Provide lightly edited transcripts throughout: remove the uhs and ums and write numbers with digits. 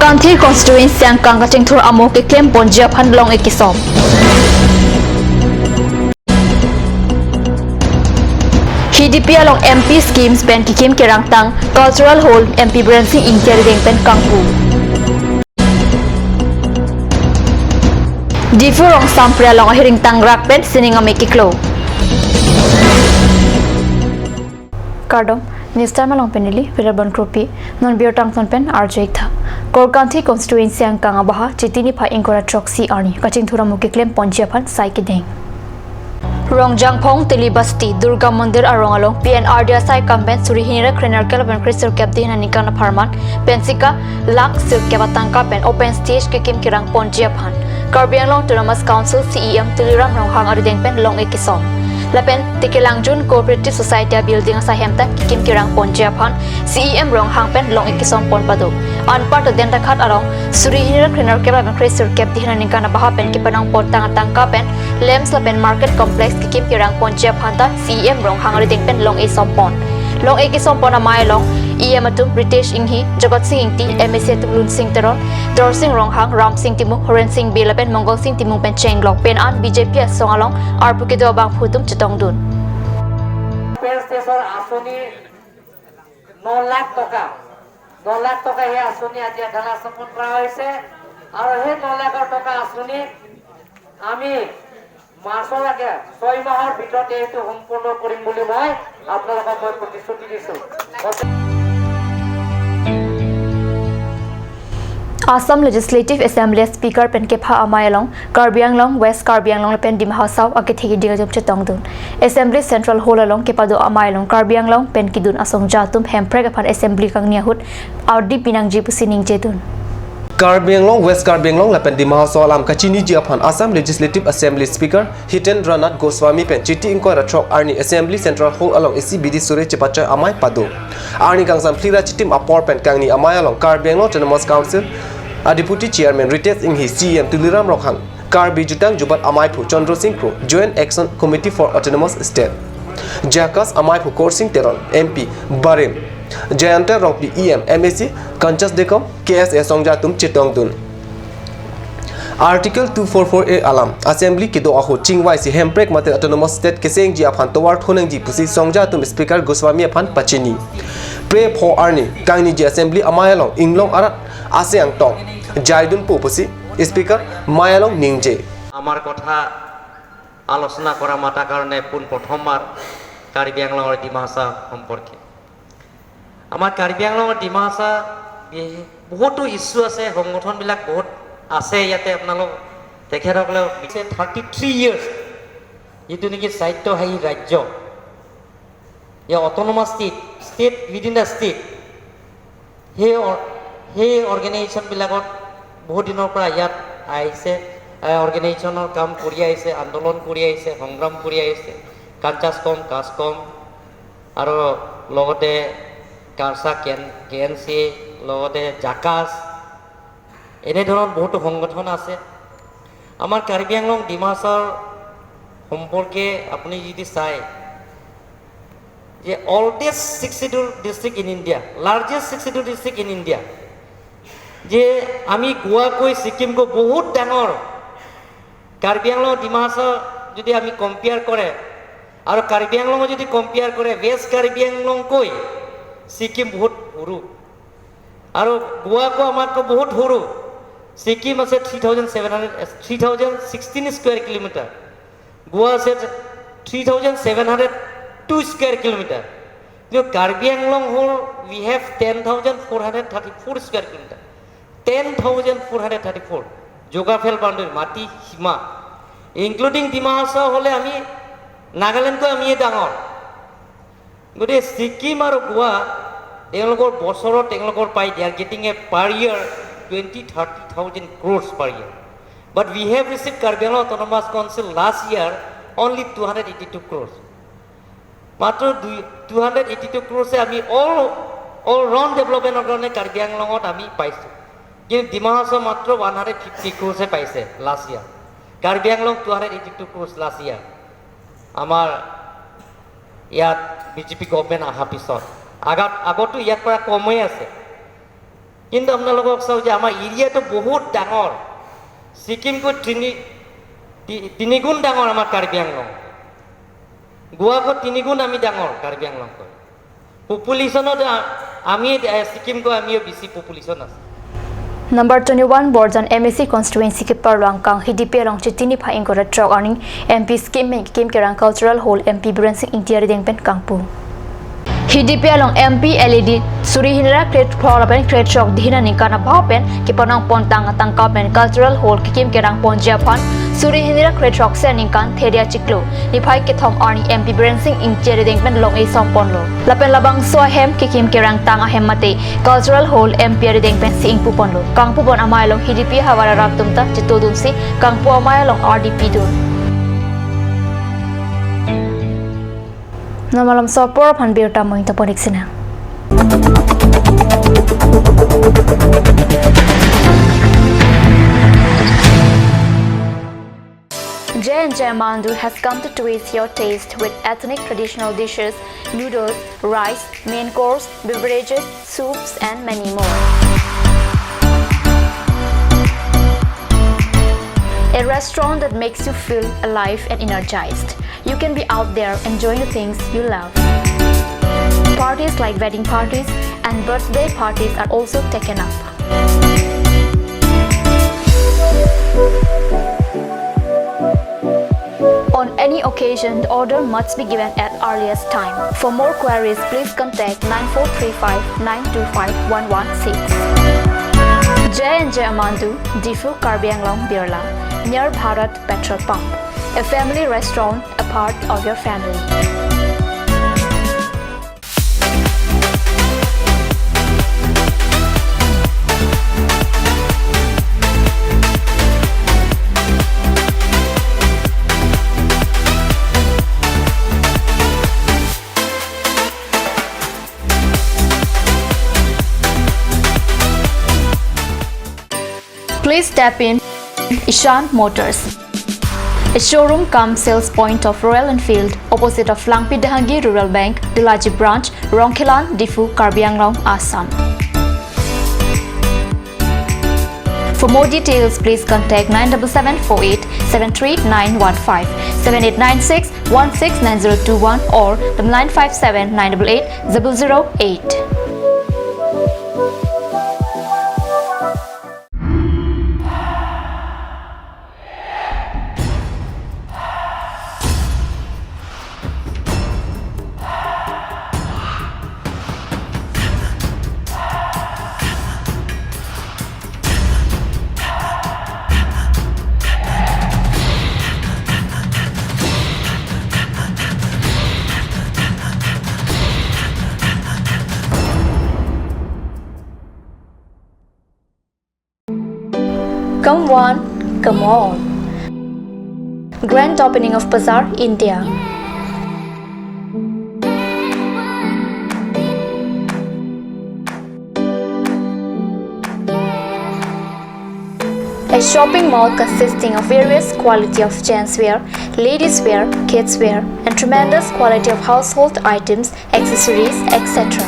Korkanthi constituency ang Kangkating Thur Amo ke claim Ponjia Phan Long Ekisom. HDP along MP schemes pen kikim kerangtang cultural hall MP Bransing Intelligent pen Kangpu. Differong sampre along hiring tang rak pen sining amekiklo. Kardom Nistar Malong Penili, Vilabon Krupi, non Biotang Pen, Arjata. Korkanthi constituency ang Kangabaha, Chitini Pa Inkora Troxy Arni, Kaching Thuramuki claim Ponjiapan, Saikideng. Rongjang Pong, Tilibasti, Durga Mandir Arong along, PNR Sai Kampen, Surihinira, Krenarkel, and Crystal Captain and Nikana Parman, Pensika, Lak, Silk Kavatangka, Pen, Open Stage, Kikim Kirang Ponjiapan. Karbiang Long Autonomous Council, CEM, Tiliram Ronghang Arideng Pen, Long Ekison. Lapen Tikilangjun Cooperative Society Building sa Hemta Kikim Kirang Ponjiapan CEM Rong Hangpen Long Ikison Ponpado Anpart Denta Khat Arong Surihira Krenar Keba Kresur Kep Dihana Nikana Bahapen Kipanang Pontang Tangkapen Lems Lapen Market Complex Kikim Kirang Ponjiapan ta CEM Rong Hangariding Pen Long Isompon Long Ikison Amay Long Iamatum British Inghi Jagat Singh Ti MSC Tulun Singh Teron Dor Singh Rong Hang Ram Singh Timung Horen Singh Bilapen Mongol Singh Timung Pen Chenglok Pen An BJP Song Along Arpukido Bang Phutum Chitongdun station আসনি 9 লাখ টাকা হে আসনি আজি ঢালা স্থাপন কৰা হৈছে আৰু হে 9 লাখ টাকা আসনি আমি মাসৰ আগে 6 মাহৰ ভিতৰতে এইটো সম্পূৰ্ণ কৰিম বুলি মই আপোনালোকক মই প্ৰতিশ্ৰুতি দিছো Assam Legislative Assembly Speaker Penkepha Amayalong, Karbi Anglong, West Karbi Anglong Pen Dimahasau, Akithigi Digajum Chetongdun. Assembly Central Hall along Kepado Amayalong, Karbi Anglong, Penkidun Asong Jatum, Hempreg upon Assembly Kang Niahut, Audi Pinang Jipusining Jedun. Karbi Anglong, West Karbi Anglong, Lapen Dimahasau Alam Kachini Jiapan, Assam Legislative Assembly Speaker, Hiten Ranat Goswami Pen, Chiti Inkora Trok, Arni Assembly Central Hall along SCBD Sure Chepacha Amay Pado. Arni Kangsam Plira Chitim Apor Pen Kangni Amayalong, Karbi Anglong Autonomous Council. A Deputy Chairman retains in his CM Tuliram Rokhang, Karbi Jutang Jubat Amaipu Chandra Singh Pro, Joint Action Committee for Autonomous State, Jakas Amaipu Korsing Teron, MP, Barim, Jayanta Rokpi EM, MSC, Kanchas Dekom, KSA Songjatum Chitongdun. Article 244A Alam, Assembly Kido Aho Chingwai Si Hemprek Mate Autonomous State Keseng Ji Aphan Towar Thoneng Ji Pusi Songjatum Speaker Goswami Aphan Pachini. Pray for Arni, Kangni Ji Assembly Amayalong, Inglong Arat, Aseang Tong, Jaidun Pupusi, Speaker Mayalong Ningje. আমার কথা আলোচনা করা মাতা কারণে পুন প্রথমবার কার্বি আংলঙৰ ডিমাসা সম্পর্কে আমার কার্বি আংলঙৰ ডিমাসা বহুতো ইস্যু আছে সংগঠনবিলাক বহুত আছে ইয়াতে আপোনালোক তেখেতসকলে 33 ইয়ার্স এইটো নেকি সাহিত্যহাৰী ৰাজ্য এই autonomous state within the state সেই অর্গানাইজেশনবিলাকত বহুত দিনৰ পৰা ইয়াত আহিছে অর্গানাইজেশনৰ কাম কৰি আহিছে আন্দোলন কৰি আহিছে সংগ্ৰাম কৰি আহিছে কাঞ্চাসকম কাসকম আৰু লগতে কাৰসা কেএনসি লগতে জাকাস এনে ধৰণৰ বহুত সংগঠন আছে আমাৰ কাৰ্বি আংলং ডিমাছাৰ সম্পৰ্কে আপুনি যদি চাই যে oldest 62 district in India, largest 62 district in India. যে আমি গোয়া কই সিকিম কো বহুত ডাঙৰ কাৰ্বি আংলং ডিমাছা যদি আমি কম্পেয়াৰ কৰে আৰু কাৰ্বি আংলং যদি কম্পেয়াৰ কৰে ওয়েস্ট কাৰ্বি আংলং কই সিকিম বহুত সৰু আৰু গোয়া কো আমাতকৈ বহুত সৰু সিকিম আছে 3016 স্কয়ার কিলোমিটার গোয়া আছে 3702 square kilometer. The Karbi Anglong whole we have 10,434 square kilometer. 10,434 geographical boundary mati hima including Dimasa hole ami Nagaland ko ami dangor. Gode Sikkim aru Goa englokor bosorot englokor pai they are getting a per year 20-30,000 crores per year. But we have received Karbi Anglong Autonomous Council last year only 282 crores. মাত্ৰ 282 crores আমি all round development কাৰণে কাৰ্বি আংলঙত আমি পাইছো কিন্তু ডিমাহাছাও মাত্ৰ 150 crores পাইছে last year Karbi Anglong 282 crores last year আমাৰ ইয়াত বিজেপি গভৰ্ণমেণ্ট অহা পিছত আগতো ইয়াৰ পৰা কমেই আছে কিন্তু আপোনালোকক চাওঁ যে আমাৰ এৰিয়াটো বহুত ডাঙৰ ছিকিমকৈ তিনিগুণ ডাঙৰ আমাৰ কাৰ্বি আংলং গোৱাকৈ তিনিগুণ আমি ডাঙৰ কাৰ্বি আংলংকৈ পপুলেশ্যনত আমি ছিকিমকৈ আমিও বেছি পপুলেশ্যন আছে Number 21 Borjan MSC constituency ke Parlang Kang HDP along Chitini Pha Ingora Trok earning MP scheme Kim Kerang Cultural Hall MP Brensing Interior Dengpen Kangpu HDP along MP LED Suri Hinra Create Problem Create Trok Dihina Nikana Bhapen ke Panang Pontang Tangkapen Cultural Hall Kim Kerang Ponjapan Suri Hinra Create Trok Seninkan Theria Chiklo Nipai ke Thom earning MP Brensing Interior Dengpen Long A Somponlo Lapen Labang So Hem ke Kim Kerang Tanga Hemmate Cultural Hall MP Dengpen Si Ingpu Ponlo Kangpu Bon Amayalong HDP Hawara Raktumta Chitodumsi Kangpu Amayalong RDP Dun Namalam Sopor Pan Birta Moing Taponiksina J&J Mandu has come to twist your taste with ethnic traditional dishes, noodles, rice, main course, beverages, soups and many more. A restaurant that makes you feel alive and energized. You can be out there enjoying the things you love. Parties like wedding parties and birthday parties are also taken up. On any occasion, the order must be given at earliest time. For more queries, please contact 9435925116. J&J Amandu, Difu Karbi Anglong Birla, near Bharat Petrol Pump. A family restaurant, a part of your family. Please step in Ishan Motors, a showroom cum sales point of Royal Enfield, opposite of Langpi Dahangi Rural Bank, Dilaji Branch, Rongkhilan, Difu, Karbi Anglong, Assam. For more details, please contact 97748 73915, 7896 169021 or 957 988 008. Come one, come all. Grand opening of Bazaar, India. A shopping mall consisting of various quality of gents wear, ladies wear, kids wear, and tremendous quality of household items, accessories, etc.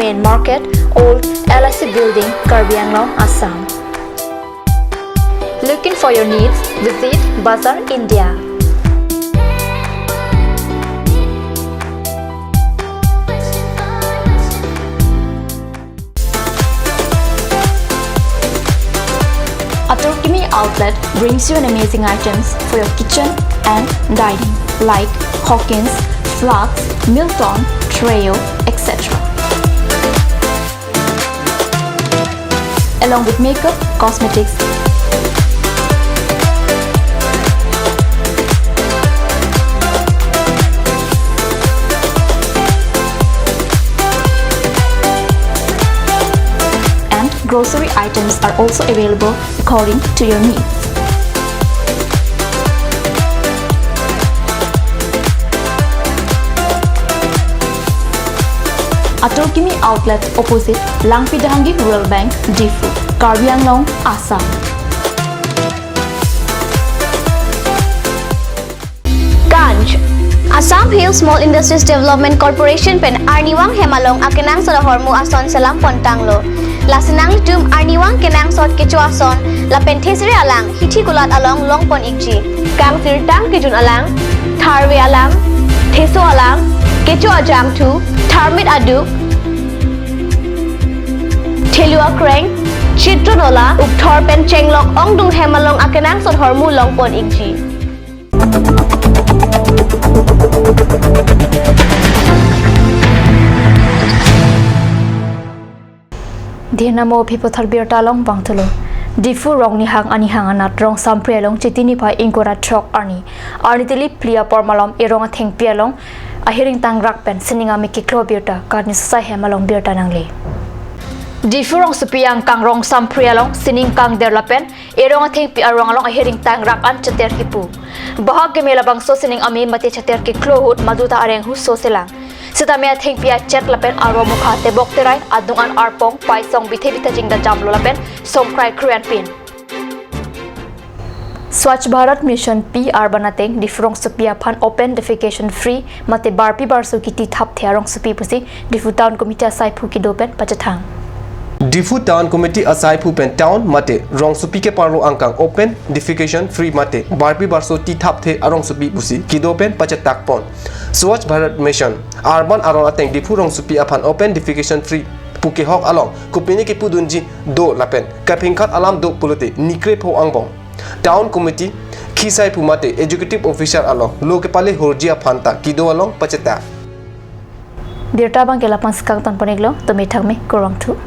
Main Market, Old LIC Building, Karbi Anglong, Assam. Looking for your needs? Visit Bazaar India. Atorkimi Outlet brings you an amazing items for your kitchen and dining like Hawkins, Flax, Milton, Treo, etc. Along with makeup, cosmetics, and grocery items are also available according to your needs. Atorkimi Outlet opposite Langpidahangi Rural Bank, Difu, Karbi Anglong, Assam. Ganj Assam Hill Small Industries Development Corporation pen Arniwang Hemalong akenang sa hormu ason selam pontanglo. Lasinang litum Arniwang kenang sot kecu ason la penthesri alang hithi kulat along longpon ikji. Kang sirtang kijun alang, tharwe alang, theso alang, kecu ajam tu, tharmit aduk, Thelua Kreng, Chitronola, Upthor pen chenglok ongdung hemalong akenang sot hormu longpon ikji. Dinamo people tharbir talong bangtulo. Difu rong ni hang ani hang anat rong sampre long chitini pai ingkora trok arni tili plia pormalom erong atheng pialong ahiring tangrak pen sininga mi kiklo birta karni sai hemalong birta nangle. Difu rong supiang kang rong sampre long sining kang derlapen erong atheng pi arong along ahiring tangrak an chater kipu. Bahag gemela bangso sining ami mate chater kiklo hut maduta areng hu so selang. Sitamia thing pia chat lapen aro mukha te bok terai adungan arpong pai song bithe bitha jingda jamlo lapen somkrai kruan pin. Swachh Bharat Mission PR banateng difrong supia phan open defecation free mate barpi barsu kiti thap therong supi pusi difu town committee sai phu ki dopen pachathang. Difu Town Committee asai Pupen Town mate rong supi ke parlo angkang open defecation free mate barpi barso ti thap the arong supi busi kidopen pachatak pon. Swachh Bharat Mission Urban Arong Ateng Difu rong supi apan open defecation free puke hok along kupini ke pudunji do lapen kapingkat alam do pulute nikre pho angbong. Town Committee Kisai Pumate Executive Officer along lo ke pale horjia phanta kido along pachatak. Birta bang kela pang skang tan paniglo to mithak me korong thu.